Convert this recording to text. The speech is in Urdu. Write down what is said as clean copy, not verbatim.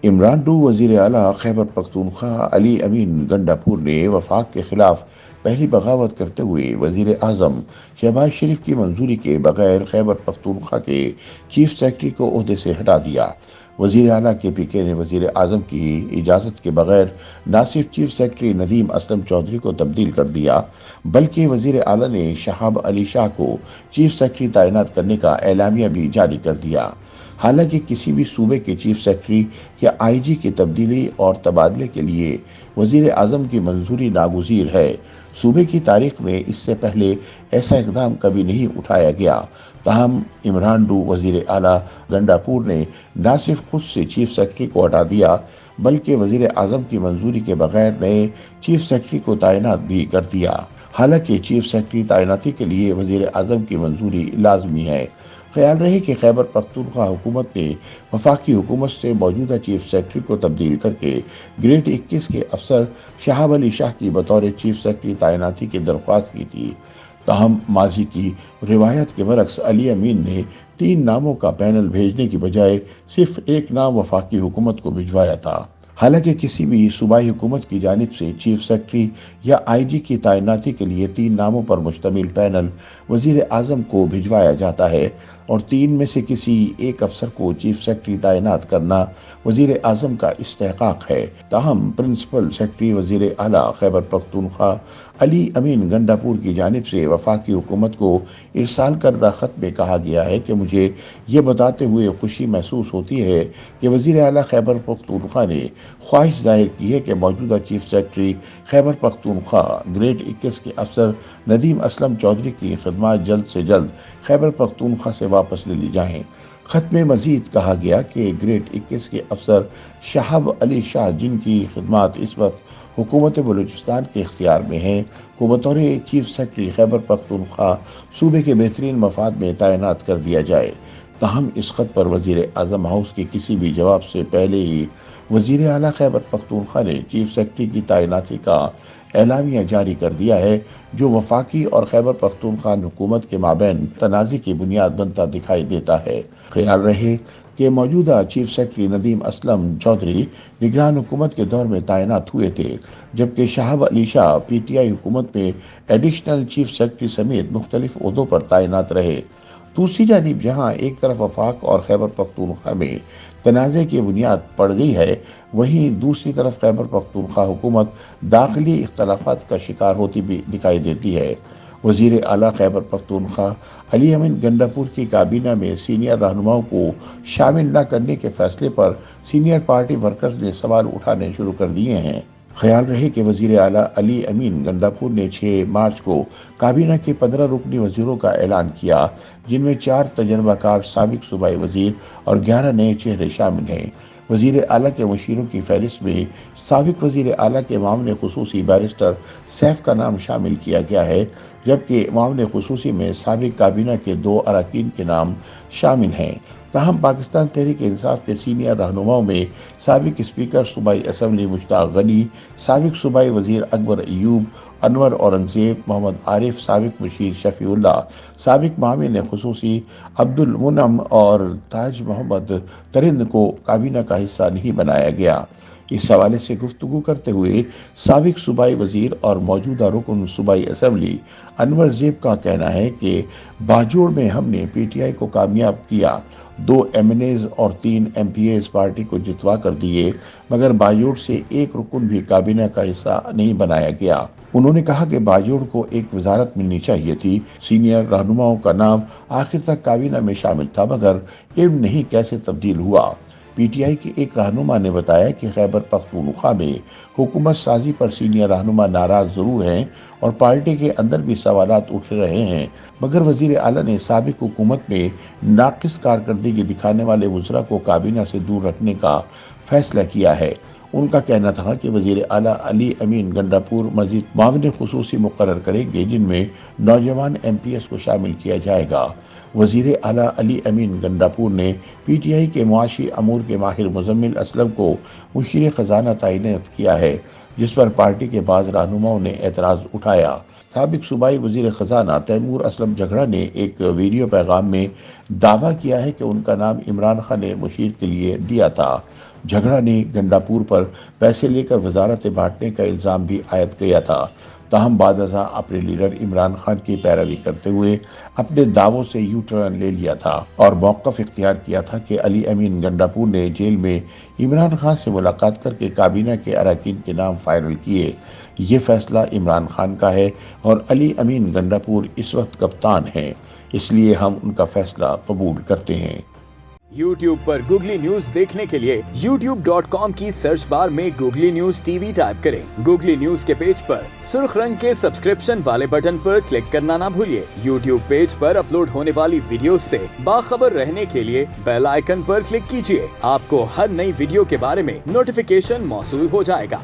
عمران ڈو وزیر اعلیٰ خیبر پختونخوا علی امین گنڈاپور نے وفاق کے خلاف پہلی بغاوت کرتے ہوئے وزیر اعظم شہباز شریف کی منظوری کے بغیر خیبر پختونخوا کے چیف سیکرٹری کو عہدے سے ہٹا دیا۔ وزیر اعلیٰ کے پی کے نے وزیر اعظم کی اجازت کے بغیر نہ صرف چیف سیکرٹری ندیم اسلم چودھری کو تبدیل کر دیا بلکہ وزیر اعلیٰ نے شہاب علی شاہ کو چیف سیکرٹری تعینات کرنے کا اعلامیہ بھی جاری کر دیا۔ حالانکہ کسی بھی صوبے کے چیف سیکرٹری یا آئی جی کی تبدیلی اور تبادلے کے لیے وزیر اعظم کی منظوری ناگزیر ہے، صوبے کی تاریخ میں اس سے پہلے ایسا اقدام کبھی نہیں اٹھایا گیا۔ تاہم عمران ڈو وزیر اعلیٰ گنڈاپور نے نہ صرف خود سے چیف سیکرٹری کو ہٹا دیا بلکہ وزیر اعظم کی منظوری کے بغیر نئے چیف سیکرٹری کو تعینات بھی کر دیا۔ حالانکہ چیف سیکرٹری تعیناتی کے لیے وزیر اعظم کی منظوری لازمی ہے۔ خیال رہے کہ خیبر پختونخوا حکومت نے وفاقی حکومت سے موجودہ چیف سیکرٹری کو تبدیل کر کے گریڈ 21 کے افسر شہاب علی شاہ کی بطور چیف سیکرٹری تعیناتی کی درخواست کی تھی۔ تاہم ماضی کی روایت کے برعکس علی امین نے 3 ناموں کا پینل بھیجنے کی بجائے صرف ایک نام وفاقی حکومت کو بھجوایا تھا۔ حالانکہ کسی بھی صوبائی حکومت کی جانب سے چیف سیکرٹری یا آئی جی کی تعیناتی کے لیے 3 ناموں پر مشتمل پینل وزیر اعظم کو بھجوایا جاتا ہے اور 3 میں سے کسی ایک افسر کو چیف سیکرٹری تعینات کرنا وزیر اعظم کا استحقاق ہے۔ تاہم پرنسپل سیکرٹری وزیر اعلیٰ خیبر پختونخوا علی امین گنڈاپور کی جانب سے وفاقی حکومت کو ارسال کردہ خط میں کہا گیا ہے کہ مجھے یہ بتاتے ہوئے خوشی محسوس ہوتی ہے کہ وزیر اعلیٰ خیبر پختونخوا نے خواہش ظاہر کی ہے کہ موجودہ chief secretary Khyber Pakhtunkhwa grade 21 کے افسر ندیم اسلم چودھری کی خدمات جلد سے جلد خیبر پختونخوا سے واپس لے لی جائیں۔ خط میں مزید کہا گیا کہ گریڈ 21 کے افسر شہاب علی شاہ جن کی خدمات اس وقت حکومت بلوچستان کے اختیار میں ہیں کو بطور چیف سیکرٹری خیبر پختونخوا صوبے کے بہترین مفاد میں تعینات کر دیا جائے۔ تاہم اس خط پر وزیر اعظم ہاؤس کے کسی بھی جواب سے پہلے ہی وزیر اعلیٰ خیبر پختونخوا نے چیف سیکرٹری کی تعیناتی کا اعلامیہ جاری کر دیا ہے جو وفاقی اور خیبر پختونخوا حکومت کے مابین تنازع کی بنیاد بنتا دکھائی دیتا ہے۔ خیال رہے کہ موجودہ چیف سیکرٹری ندیم اسلم چودھری نگران حکومت کے دور میں تعینات ہوئے تھے جبکہ شہاب Ali Shah P T I حکومت میں ایڈیشنل چیف سیکرٹری سمیت مختلف عہدوں پر تعینات رہے۔ دوسری جانب جہاں ایک طرف وفاق اور خیبر پختونخوا میں تنازع کی بنیاد پڑ گئی ہے وہیں دوسری طرف خیبر پختونخوا حکومت داخلی اختلافات کا شکار ہوتی بھی دکھائی دیتی ہے۔ وزیر اعلیٰ خیبر پختونخوا علی امین گنڈاپور کی کابینہ میں سینئر رہنماؤں کو شامل نہ کرنے کے فیصلے پر سینئر پارٹی ورکرز نے سوال اٹھانے شروع کر دیے ہیں۔ خیال رہے کہ وزیر اعلیٰ علی امین گنڈاپور نے 6 مارچ کو کابینہ کے 15 رکنی وزیروں کا اعلان کیا جن میں 4 تجربہ کار سابق صوبائی وزیر اور 11 نئے چہرے شامل ہیں۔ وزیر اعلیٰ کے مشیروں کی فہرست میں سابق وزیر اعلیٰ کے معاون خصوصی بیرسٹر سیف کا نام شامل کیا گیا ہے جبکہ معاون خصوصی میں سابق کابینہ کے 2 اراکین کے نام شامل ہیں۔ تاہم پاکستان تحریک انصاف کے سینئر رہنماؤں میں سابق اسپیکر صوبائی اسمبلی مشتاق غنی، سابق صوبائی وزیر اکبر ایوب، انور اورنگزیب، محمد عارف، سابق مشیر شفیع اللہ، سابق معاون خصوصی عبد المنعم اور تاج محمد ترند کو کابینہ کا حصہ نہیں بنایا گیا۔ اس حوالے سے گفتگو کرتے ہوئے سابق صوبائی وزیر اور موجودہ رکن صوبائی اسمبلی انور زیب کا کہنا ہے کہ باجوڑ میں ہم نے پی ٹی آئی کو کامیاب کیا، 2 ایم این ایز اور 3 ایم پی ایز پارٹی کو جتوا کر دیے مگر باجوڑ سے ایک رکن بھی کابینہ کا حصہ نہیں بنایا گیا۔ انہوں نے کہا کہ باجوڑ کو ایک وزارت ملنی چاہیے تھی، سینئر رہنماؤں کا نام آخر تک کابینہ میں شامل تھا مگر علم نہیں کیسے تبدیل ہوا۔ پی ٹی آئی کے ایک رہنما نے بتایا کہ خیبر پختونخوا میں حکومت سازی پر سینئر رہنما ناراض ضرور ہیں اور پارٹی کے اندر بھی سوالات اٹھ رہے ہیں مگر وزیر اعلیٰ نے سابق حکومت میں ناقص کارکردگی دکھانے والے وزراء کو کابینہ سے دور رکھنے کا فیصلہ کیا ہے۔ ان کا کہنا تھا کہ وزیر اعلیٰ علی امین گنڈاپور مزید معاون خصوصی مقرر کریں گے جن میں نوجوان ایم پی ایس کو شامل کیا جائے گا۔ وزیر اعلیٰ علی امین گنڈاپور نے پی ٹی آئی کے معاشی امور کے ماہر مزمل اسلم کو مشیر خزانہ تعینات کیا ہے، جس پر پارٹی کے بعض رہنماؤں نے اعتراض اٹھایا۔ سابق صوبائی وزیر خزانہ تیمور اسلم جھگڑا نے ایک ویڈیو پیغام میں دعویٰ کیا ہے کہ ان کا نام عمران خان نے مشیر کے لیے دیا تھا۔ جھگڑا نے گنڈاپور پر پیسے لے کر وزارت بانٹنے کا الزام بھی عائد کیا تھا، تاہم بعد ازاں اپنے لیڈر عمران خان کی پیروی کرتے ہوئے اپنے دعووں سے یو ٹرن لے لیا تھا اور موقف اختیار کیا تھا کہ علی امین گنڈاپور نے جیل میں عمران خان سے ملاقات کر کے کابینہ کے اراکین کے نام فائنل کیے۔ یہ فیصلہ عمران خان کا ہے اور علی امین گنڈاپور اس وقت کپتان ہیں، اس لیے ہم ان کا فیصلہ قبول کرتے ہیں۔ YouTube پر گوگلی نیوز دیکھنے کے لیے youtube.com کی سرچ بار میں googly news T V type کریں۔ گوگلی نیوز کے پیج پر سرخ رنگ کے سبسکرپشن والے بٹن پر کلک کرنا نہ بھولیے۔ YouTube پیج پر اپلوڈ ہونے والی ویڈیوز سے باخبر رہنے کے لیے بیل آئیکن پر کلک کیجیے۔ آپ کو ہر نئی ویڈیو کے بارے میں نوٹیفیکیشن موصول ہو جائے گا۔